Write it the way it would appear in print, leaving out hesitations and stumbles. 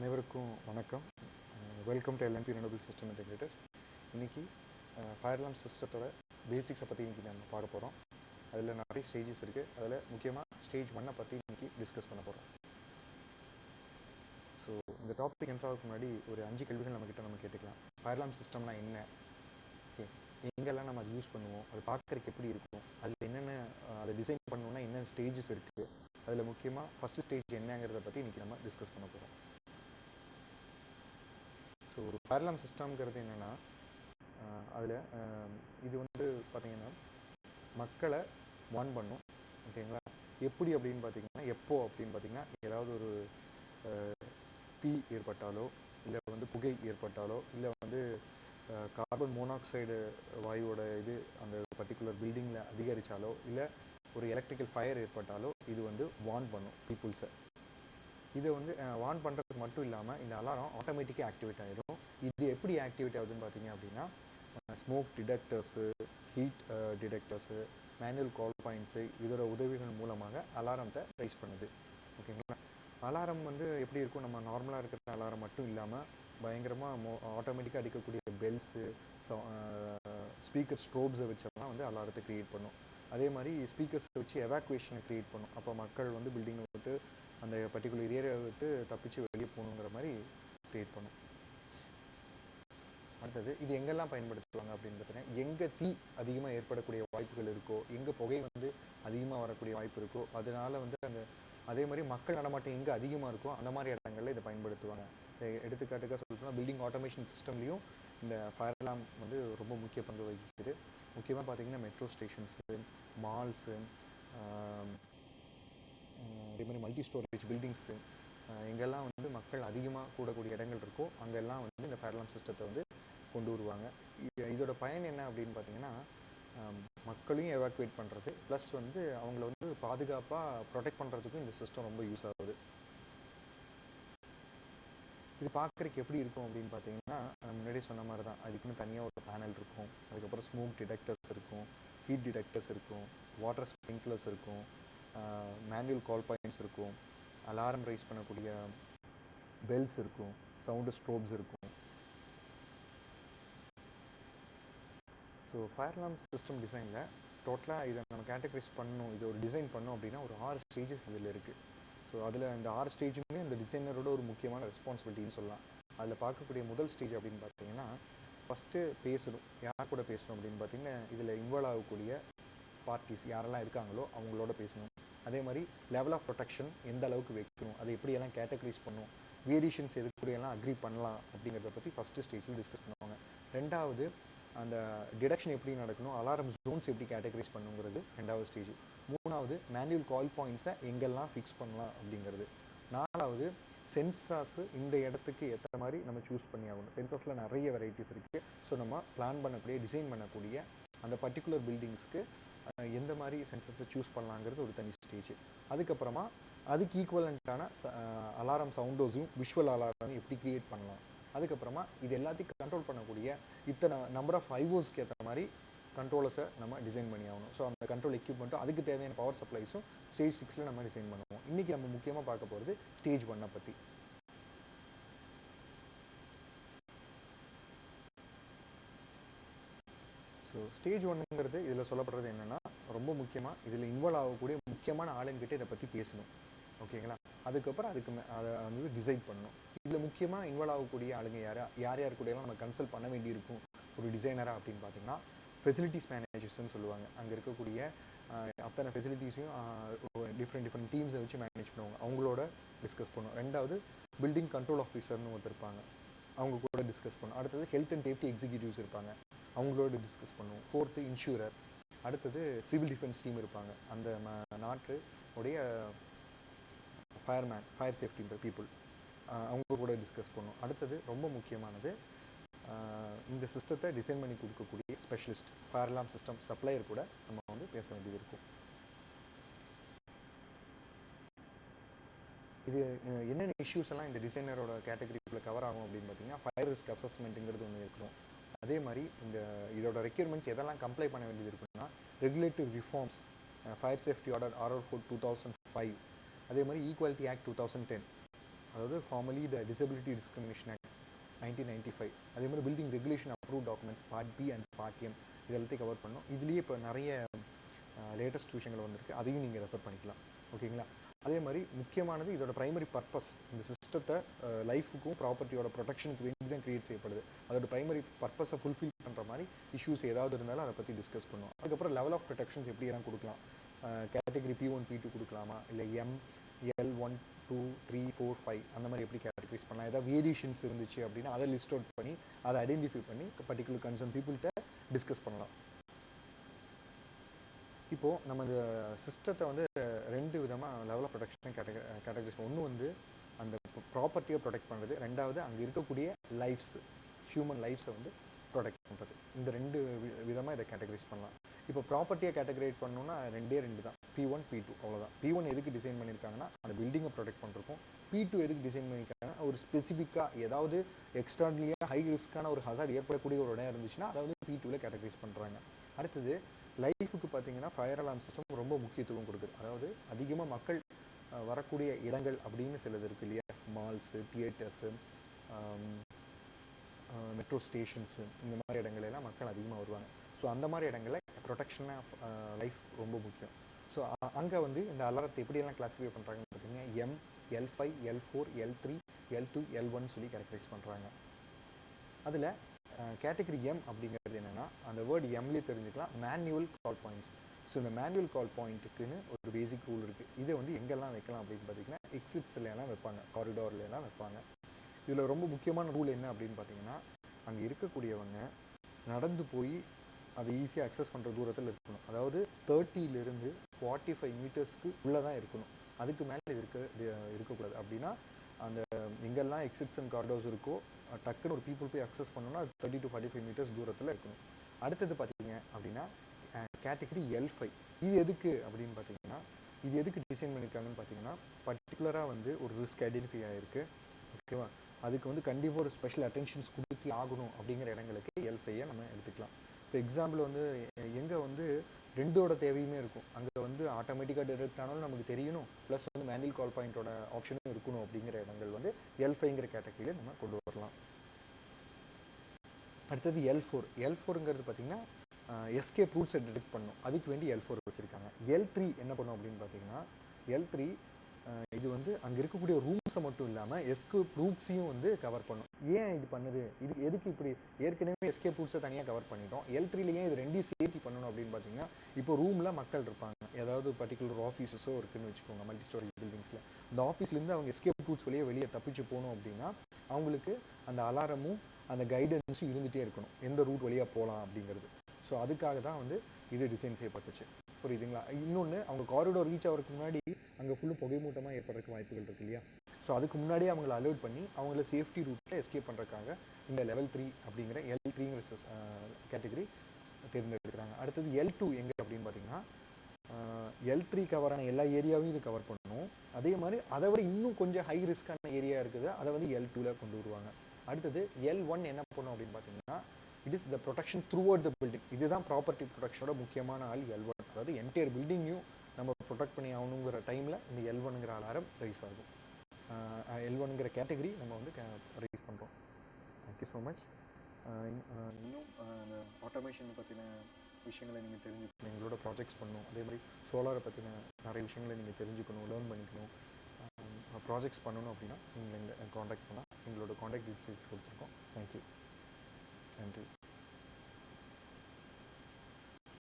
அனைவருக்கும் வணக்கம். Welcome to LNB renewable system integrators. இன்றைக்கி ஃபயர் அலார்ம் சிஸ்டத்தோட பேசிக்ஸை பற்றி இன்றைக்கி நம்ம பார்க்க போகிறோம். அதில் நிறைய ஸ்டேஜஸ் இருக்குது. அதில் முக்கியமாக ஸ்டேஜ் 1 பற்றி இன்றைக்கி டிஸ்கஸ் பண்ண போகிறோம். ஸோ இந்த டாபிக் என்ட்ராவுக்கு முன்னாடி ஒரு 5 கேள்விகள் நம்ம கேட்டுக்கலாம். ஃபயர் அலார்ம் சிஸ்டம்னா என்ன, ஓகே, எங்கெல்லாம் நம்ம அதை யூஸ் பண்ணுவோம், அது பார்க்குறதுக்கு எப்படி இருக்கும், அதில் என்னென்ன அதை டிசைன் பண்ணணுன்னா என்ன ஸ்டேஜஸ் இருக்குது, அதில் முக்கியமாக ஃபஸ்ட்டு ஸ்டேஜ் என்னங்கிறத பற்றி இன்றைக்கி நம்ம டிஸ்கஸ் பண்ண போகிறோம். ஸோ ஒரு ஃபயர் அலார்ம் சிஸ்டம்ங்கிறது என்னென்னா, அதில் இது வந்து பார்த்திங்கன்னா மக்களை வார்ன் பண்ணும், ஓகேங்களா. எப்படி அப்படின்னு பார்த்திங்கன்னா, எப்போ அப்படின்னு பார்த்திங்கன்னா, ஏதாவது ஒரு தீ ஏற்பட்டாலோ, இல்லை வந்து புகை ஏற்பட்டாலோ, இல்லை வந்து கார்பன் மோனாக்சைடு வாயுவோட இது அந்த பர்டிகுலர் பில்டிங்கில் அதிகரித்தாலோ, இல்லை ஒரு எலக்ட்ரிக்கல் ஃபயர் ஏற்பட்டாலோ இது வந்து வார்ன் பண்ணும் பீப்புள்ஸை. இதை வந்து வார்ன் பண்ணுறதுக்கு மட்டும் இல்லாமல் இந்த அலாரம் ஆட்டோமேட்டிக்காக ஆக்டிவேட் ஆகிடும். இது எப்படி ஆக்டிவேட் ஆகுதுன்னு பார்த்தீங்க அப்படின்னா, ஸ்மோக் டிடெக்டர்ஸு, ஹீட் டிடெக்டர்ஸு, மேனுவல் கால் பாயிண்ட்ஸு இதோட உதவிகள் மூலமாக அலாரத்தை ரைஸ் பண்ணுது, ஓகேங்களா. அலாரம் வந்து எப்படி இருக்கும், நம்ம நார்மலாக இருக்கிற அலாரம் மட்டும் இல்லாமல் பயங்கரமாக ஆட்டோமேட்டிக்காக அடிக்கக்கூடிய பெல்ஸு, ஸ்பீக்கர் ஸ்ட்ரோப்ஸை வச்செல்லாம் வந்து அலாரத்தை க்ரியேட் பண்ணும். அதே மாதிரி ஸ்பீக்கர்ஸை வச்சு எவாக்குவேஷனை க்ரியேட் பண்ணும். அப்போ மக்கள் வந்து பில்டிங்கை விட்டு அந்த பர்டிகுலர் ஏரியாவை விட்டு தப்பிச்சு வெளியே போகணுங்கிற மாதிரி க்ரியேட் பண்ணும். அடுத்தது இது எங்கெல்லாம் பயன்படுத்துவாங்க அப்படின்னு பார்த்தீங்கன்னா, எங்கே தீ அதிகமாக ஏற்படக்கூடிய வாய்ப்புகள் இருக்கோ, எங்கே புகை வந்து அதிகமாக வரக்கூடிய வாய்ப்பு இருக்கோ, அதனால வந்து அங்கே அதே மாதிரி மக்கள் நடமாட்டம் எங்கே அதிகமாக இருக்கோ அந்த மாதிரி இடங்களில் இதை பயன்படுத்துவாங்க. எடுத்துக்காட்டுக்காக சொல்லணும்னா பில்டிங் ஆட்டோமேஷன் சிஸ்டம்லேயும் இந்த ஃபயர் அலார்ம் வந்து ரொம்ப முக்கிய பங்கு வகிக்குது. முக்கியமாக பார்த்தீங்கன்னா மெட்ரோ ஸ்டேஷன்ஸு, மால்ஸு, அதே மாதிரி மல்டி ஸ்டோரேஜ் பில்டிங்ஸு, எங்கெல்லாம் வந்து மக்கள் அதிகமாக கூடக்கூடிய இடங்கள் இருக்கோ அங்கெல்லாம் வந்து இந்த ஃபயர் அலார்ம் சிஸ்டத்தை வந்து கொண்டு வருவாங்க. இதோட பயன் என்ன அப்படின்னு பார்த்தீங்கன்னா, மக்களையும் எவாக்குவேட் பண்ணுறது, ப்ளஸ் வந்து அவங்கள வந்து பாதுகாப்பாக ப்ரொடெக்ட் பண்ணுறதுக்கும் இந்த சிஸ்டம் ரொம்ப யூஸ் ஆகுது. இது பார்க்குறதுக்கு எப்படி இருக்கும் அப்படின்னு பார்த்தீங்கன்னா, முன்னாடியே சொன்ன மாதிரி தான், அதுக்குன்னு தனியாக ஒரு பேனல் இருக்கும், அதுக்கப்புறம் ஸ்மோக் டிடெக்டர்ஸ் இருக்கும், ஹீட் டிடெக்டர்ஸ் இருக்கும், வாட்டர் ஸ்ப்ரிங்க்லர்ஸ் இருக்கும், மேனுவல் கால் பாயிண்ட்ஸ் இருக்கும், அலாரம் ரைஸ் பண்ணக்கூடிய பெல்ஸ் இருக்கும், சவுண்டு ஸ்ட்ரோப்ஸ் இருக்கும். ஸோ ஃபயர் அலார்ம் சிஸ்டம் டிசைனில் டோட்டலாக இதை நம்ம கேட்டகரைஸ் பண்ணணும், இது ஒரு டிசைன் பண்ணோம் அப்படின்னா ஒரு 6 ஸ்டேஜஸ் இதில் இருக்குது. ஸோ அதில் இந்த 6 ஸ்டேஜுமே அந்த டிசைனரோட ஒரு முக்கியமான ரெஸ்பான்சிபிலிட்டின்னு சொல்லலாம். அதில் பார்க்கக்கூடிய முதல் ஸ்டேஜ் அப்படின்னு பார்த்தீங்கன்னா, ஃபஸ்ட்டு பேசணும். யார் கூட பேசணும் அப்படின்னு பார்த்தீங்கன்னா, இதில் இன்வால்வ் ஆகக்கூடிய பார்ட்டிஸ் யாரெல்லாம் இருக்காங்களோ அவங்களோட பேசணும். அதே மாதிரி லெவல் ஆஃப் ப்ரொடெக்ஷன் எந்த அளவுக்கு வைக்கணும், அதை எப்படியெல்லாம் கேட்டகரைஸ் பண்ணணும், வேரியேஷன்ஸ் எது கூடியெல்லாம் அக்ரி பண்ணலாம் அப்படிங்கிறத பற்றி ஃபஸ்ட்டு ஸ்டேஜில் டிஸ்கஸ் பண்ணுவாங்க. ரெண்டாவது அந்த டிடெக்ஷன் எப்படி நடக்கணும், அலாரம் ஜோன்ஸ் எப்படி கேட்டகரைஸ் பண்ணுங்கிறது ரெண்டாவது ஸ்டேஜ். மூணாவது மேனுவல் கால் பாயிண்ட்ஸை எங்கெல்லாம் ஃபிக்ஸ் பண்ணலாம் அப்படிங்கிறது. நாலாவது சென்சார்ஸு இந்த இடத்துக்கு ஏற்ற மாதிரி நம்ம சூஸ் பண்ணி ஆகணும். சென்சார்ஸில் நிறைய வெரைட்டிஸ் இருக்குது. ஸோ நம்ம பிளான் பண்ணக்கூடிய டிசைன் பண்ணக்கூடிய அந்த பர்டிகுலர் பில்டிங்ஸ்க்கு எந்த மாதிரி சென்சர்ஸை சூஸ் பண்ணலாங்கிறது ஒரு தனி ஸ்டேஜ். அதுக்கப்புறமா அதுக்கு ஈக்குவலண்ட்டான அலாரம் சவுண்டோஸும் விஷுவல் அலாரம் எப்படி க்ரியேட் பண்ணலாம். அதுக்கப்புறமா இது எல்லாத்தையும் கண்ட்ரோல் பண்ணக்கூடிய இத்தனை நம்பர் ஆஃப் ஐஓஸ்க்கு ஏற்ற மாதிரி கண்ட்ரோலர்ஸை நம்ம டிசைன் பண்ணி ஆகணும். ஸோ அந்த கண்ட்ரோல் எக்யூப்மெண்ட்டும் அதுக்கு தேவையான பவர் சப்ளைஸும் ஸ்டேஜ் 6 நம்ம டிசைன் பண்ணுவோம். இன்றைக்கி நம்ம முக்கியமாக பார்க்க போகிறது ஸ்டேஜ் 1 பற்றி. ஸோ ஸ்டேஜ் 1ங்கிறது இதில் சொல்லப்படுறது என்னென்னா, ரொம்ப முக்கியமாக இதில் இன்வால்வ் ஆகக்கூடிய முக்கியமான ஆளுங்கிட்ட இதை பற்றி பேசணும், ஓகேங்களா. அதுக்கப்புறம் அதை வந்து டிசைட் பண்ணணும். இதில் முக்கியமாக இன்வால்வ் ஆகக்கூடிய ஆளுங்க யார் கூடயெல்லாம் நம்ம கன்சல்ட் பண்ண வேண்டியிருக்கும் ஒரு டிசைனராக அப்படின்னு பார்த்தீங்கன்னா, ஃபெசிலிட்டிஸ் மேனேஜர்ஸ்ன்னு சொல்லுவாங்க. அங்கே இருக்கக்கூடிய அத்தனை ஃபெசிலிட்டிஸையும் டிஃப்ரெண்ட் டீம்ஸை வச்சு மேனேஜ் பண்ணுவாங்க, அவங்களோட டிஸ்கஸ் பண்ணுவோம். ரெண்டாவது பில்டிங் கண்ட்ரோல் ஆஃபீஸர்னு ஒருத்தர் இருப்பாங்க, அவங்க கூட டிஸ்கஸ் பண்ணுவோம். அடுத்தது ஹெல்த் அண்ட் சேஃப்டி எக்ஸிக்யூட்டிவ்ஸ் இருப்பாங்க, அவங்களோட டிஸ்கஸ் பண்ணுவோம். Fourth insurer. அடுத்தது சிவில் டிஃபென்ஸ் டீம் இருப்பாங்க, அந்த நாட்டுடைய ஃபயர் சேஃப்டி பீப்புள், அவங்க கூட டிஸ்கஸ் பண்ணுவோம். அடுத்தது ரொம்ப முக்கியமானது, இந்த சிஸ்டத்தை டிசைன் பண்ணி கொடுக்கக்கூடிய specialist, fire alarm system supplier கூட நம்ம வந்து பேச வேண்டியது இருக்கும். இது என்னென்ன இஷ்யூஸ் எல்லாம் இந்த டிசைனரோட கேட்டகரிக்குள்ளே கவர் ஆகும் அப்படின்னு பார்த்தீங்கன்னா, ஃபயர் ரிஸ்க் அசஸ்மெண்ட்டுங்கிறது ஒன்று இருக்கணும். அதே மாதிரி இதோட ரெக்யர்மெண்ட்ஸ் எதெல்லாம் கம்ப்ளை பண்ண வேண்டியது இருக்குன்னா, regulative reforms, fire safety order RO4 2005, அதே மாதிரி ஈக்குவாலிட்டி ஆக்ட் 2010, அதாவது formally the disability discrimination act 1995. அதே மாதிரி building regulation approve documents part B and part M இதெல்லாத்தையும் கவர் பண்ணோம். இதுலேயே இப்போ நிறைய லேட்டஸ்ட் விஷயங்கள் வந்திருக்கு, அதையும் நீங்கள் ரெஃபர் பண்ணிக்கலாம். ஓகேங்களா? அதே மாதிரி முக்கியமானது இதோட பிரைமரி பர்பஸ், இந்த சிஸ்டத்தை லைஃபுக்கும் ப்ராப்பர்ட்டியோட ப்ரொடெக்ஷனுக்கு வேண்டி தான் கிரியேட் செய்யப்படுது. அதோட பிரைமரி பர்பஸை ஃபுல்ஃபில் பண்ணுற மாதிரி இஷ்யூஸ் ஏதாவது இருந்தாலும் அதை பற்றி டிஸ்கஸ் பண்ணுவோம். அதுக்கப்புறம் லெவல் ஆஃப் ப்ரொடெக்ஷன்ஸ் எப்படி எல்லாம் கொடுக்கலாம், கேட்டகரி P1 P2 கொடுக்கலாமா, இல்லை L1 2 3 4 5 அந்த மாதிரி எப்படி கேட்டகரைஸ் பண்ணலாம், ஏதாவது வேரியேஷன்ஸ் இருந்துச்சு அப்படின்னா அதை லிஸ்ட் அவுட் பண்ணி அதை ஐடென்டிஃபை பண்ணி பர்டிகுலர் கன்சர்ன் பீப்புள்கிட்ட டிஸ்கஸ் பண்ணலாம். இப்போது நம்ம இந்த சிஸ்டத்தை வந்து ரெண்டு விதமாக லெவல் ஆஃப் ப்ரொடெக்ஷன் கேட்டகரைஸ். ஒன்று வந்து அந்த ப்ராப்பர்ட்டியை ப்ரொடெக்ட் பண்ணுறது, ரெண்டாவது அங்கே இருக்கக்கூடிய லைஃப்ஸ், ஹியூமன் லைஃப்ஸை வந்து ப்ரொடெக்ட் பண்ணுறது. இந்த ரெண்டு விதமாக இதை கேட்டகரைஸ் பண்ணலாம். இப்போ ப்ராப்பர்ட்டியை கேட்டகரைஸ் பண்ணணும்னா ரெண்டு தான், P1 P2 அவ்வளோதான். P1 எதுக்கு டிசைன் பண்ணியிருக்காங்கன்னா அந்த பில்டிங்கை ப்ரொடெக்ட் பண்ணுறக்கும், P2 எதுக்கு டிசைன் பண்ணியிருக்காங்கன்னா ஒரு ஸ்பெசிஃபிக்காக ஏதாவது எக்ஸ்ட்ராடினரியாக ஹை ரிஸ்க்கான ஒரு ஹசார்ட் ஏற்படக்கூடிய ஒரு இடம் இருந்துச்சுன்னா அதை வந்து P2வில் கேட்டகரைஸ் பண்ணுறாங்க. அடுத்தது லைஃபுக்கு பார்த்தீங்கன்னா ஃபயர் அலார்ம் சிஸ்டம் ரொம்ப முக்கியத்துவம் கொடுக்குது. அதாவது அதிகமாக மக்கள் வரக்கூடிய இடங்கள் அப்படின்னு சிலது இருக்குது இல்லையா, மால்ஸு, தியேட்டர்ஸு, மெட்ரோ ஸ்டேஷன்ஸு, இந்த மாதிரி இடங்களெல்லாம் மக்கள் அதிகமாக வருவாங்க. ஸோ அந்த மாதிரி இடங்களில் ப்ரொடெக்ஷன் ஆஃப் லைஃப் ரொம்ப முக்கியம். ஸோ அங்கே வந்து இந்த அலாரத்தை எப்படியெல்லாம் கிளாஸிஃபை பண்ணுறாங்கன்னு பார்த்தீங்கன்னா M, L5, L4, L3, L2, L1 சொல்லி கேட்டகரைஸ் பண்ணுறாங்க. அதில் கேட்டகரி M அப்படிங்கிறது என்னென்னா, அந்த வேர்டு எம்லேயே தெரிஞ்சுக்கலாம், மேனுவல் கால் பாயிண்ட்ஸ். ஸோ இந்த மேனுவல் கால் பாயிண்ட்டுக்குன்னு ஒரு பேசிக் ரூல் இருக்குது. இதை வந்து எங்கெல்லாம் வைக்கலாம் அப்படின்னு பார்த்தீங்கன்னா எக்ஸிட்ஸ்லாம் வைப்பாங்க, காரிடார்லாம் வைப்பாங்க. இதில் ரொம்ப முக்கியமான ரூல் என்ன அப்படின்னு பார்த்தீங்கன்னா, அங்கே இருக்கக்கூடியவங்க நடந்து போய் அதை ஈஸியாக அக்சஸ் பண்ணுற தூரத்தில் இருக்கணும். அதாவது 30லேருந்து 45 மீட்டர்ஸ்க்கு உள்ளே தான் இருக்கணும், அதுக்கு மேலே இருக்கக்கூடாது. அப்படின்னா அந்த எங்கெல்லாம் எக்ஸிட்ஸ் அண்ட் காரிடார்ஸ் இருக்கோ டக்குன்னு ஒரு பீப்புள் போய் அக்சஸ் பண்ணணும்னா அது 30 to 45 மீட்டர்ஸ் தூரத்தில் இருக்கணும். அடுத்தது பார்த்தீங்க அப்படின்னா கேட்டகரி L5. இது எதுக்கு அப்படின்னு பார்த்தீங்கன்னா, இது எதுக்கு டிசைன் பண்ணியிருக்காங்கன்னு பார்த்தீங்கன்னா, பர்டிகுலராக வந்து ஒரு ரிஸ்க் ஐடென்டிஃபை ஆகிருக்கு, ஓகேவா? அதுக்கு வந்து கண்டிப்பாக ஒரு ஸ்பெஷல் அட்டென்ஷன்ஸ் கொடுத்து ஆகணும் அப்படிங்கிற இடங்களுக்கு L5 நம்ம எடுத்துக்கலாம். இப்போ எக்ஸாம்பிள் வந்து எங்கே வந்து ரெண்டோட தேவையுமே இருக்கும், அங்கே வந்து ஆட்டோமேட்டிக்காக டிடெக்ட் ஆனாலும் நமக்கு தெரியணும், ப்ளஸ் வந்து மேனுவல் கால் பாயிண்டோட ஆப்ஷனும் இருக்கணும் அப்படிங்கிற இடங்கள் வந்து L5ங்கிற கேட்டகரியில் நம்ம கொண்டு வரலாம். அடுத்தது L4ங்கிறது பார்த்தீங்கன்னா எஸ்கேப் ரூட்ஸை டிடெக்ட் பண்ணும், அதுக்கு வேண்டி L4 வச்சுருக்காங்க. L3 என்ன பண்ணும் அப்படின்னு பார்த்தீங்கன்னா, L3 இது வந்து அங்கே இருக்கக்கூடிய ரூம்ஸை மட்டும் இல்லாமல் எஸ்கேப் ரூட்ஸையும் வந்து கவர் பண்ணும். ஏன் இது பண்ணுது, இது எதுக்கு இப்படி, ஏற்கனவே எஸ்கேப் ரூட்ஸை தனியாக கவர் பண்ணிட்டோம், L3ல ஏன் இது ரெண்டையும் சேர்த்து பண்ணணும் அப்படின்னு பார்த்தீங்கன்னா, இப்போ ரூமில் மக்கள் இருப்பாங்க, ஏதாவது பர்டிகுலர் ஆஃபீஸஸோ இருக்குன்னு வச்சுக்கோங்க, மல்டி ஸ்டோரி பில்டிங்ஸில். இந்த ஆஃபீஸ்லேருந்து அவங்க எஸ்கேப் ரூட்ஸ் வெளியே தப்பிச்சு போகணும் அப்படின்னா அவங்களுக்கு அந்த அலாரமும் அந்த கைடன்ஸும் இருந்துகிட்டே இருக்கணும், எந்த ரூட் வழியாக போகலாம் அப்படிங்கிறது. ஸோ அதுக்காக தான் வந்து இது டிசைன் செய்யப்பட்டுச்சு, புரியுதுங்களா? இன்னொன்று, அவங்க காரிடோர் ரீச் ஆகிறதுக்கு முன்னாடி அங்கே ஃபுல்லும் புகை மூட்டமாக ஏற்படுறதுக்கு வாய்ப்புகள் இருக்கு இல்லையா? ஸோ அதுக்கு முன்னாடியே அவங்களை அலர்ட் பண்ணி அவங்கள சேஃப்டி ரூட்டில் எஸ்கேப் பண்ணுறதுக்காக இந்த லெவல் 3 அப்படிங்கிற L3ங்கிற கேட்டகரி தேர்ந்தெடுக்கிறாங்க. அடுத்தது L2 எங்கே அப்படின்னு பார்த்தீங்கன்னா, L3 கவரான எல்லா ஏரியாவையும் இது கவர் பண்ணணும். அதே மாதிரி அதை விட இன்னும் கொஞ்சம் ஹை ரிஸ்க்கான ஏரியா இருக்குது, அதை வந்து L2ல கொண்டு வருவாங்க. அடுத்தது L1 என்ன பண்ணும் அப்படின்னு பார்த்தீங்கன்னா, it is the protection through out the building. இதுதான் ப்ராப்பர்ட்டி ப்ரொடெக்ஷனோட முக்கியமான ஆள் L1. அதாவது என்டையர் பில்டிங்கையும் நம்ம ப்ரொடெக்ட் பண்ணி ஆகணுங்கிற டைமில் இந்த L1ங்கிற அலாரம் ரைஸ் ஆகும். L1ங்கிற கேட்டகரி நம்ம வந்து ரைஸ் பண்ணுறோம். Thank you so much. இன்னும் அந்த ஆட்டோமேஷன் பற்றின விஷயங்களை நீங்கள் தெரிஞ்சுக்கணும், எங்களோட ப்ராஜெக்ட்ஸ் பண்ணணும், அதே மாதிரி சோலாரை பற்றின நிறைய விஷயங்களை நீங்கள் தெரிஞ்சுக்கணும், லேர்ன் பண்ணிக்கணும், ப்ராஜெக்ட்ஸ் பண்ணணும் அப்படின்னா நீங்கள் எங்களை காண்டாக்ட் பண்ணால் எங்களோட காண்டாக்ட் டீட்டெயில்ஸ் கொடுத்துருக்கோம். தேங்க்யூ, நன்றி.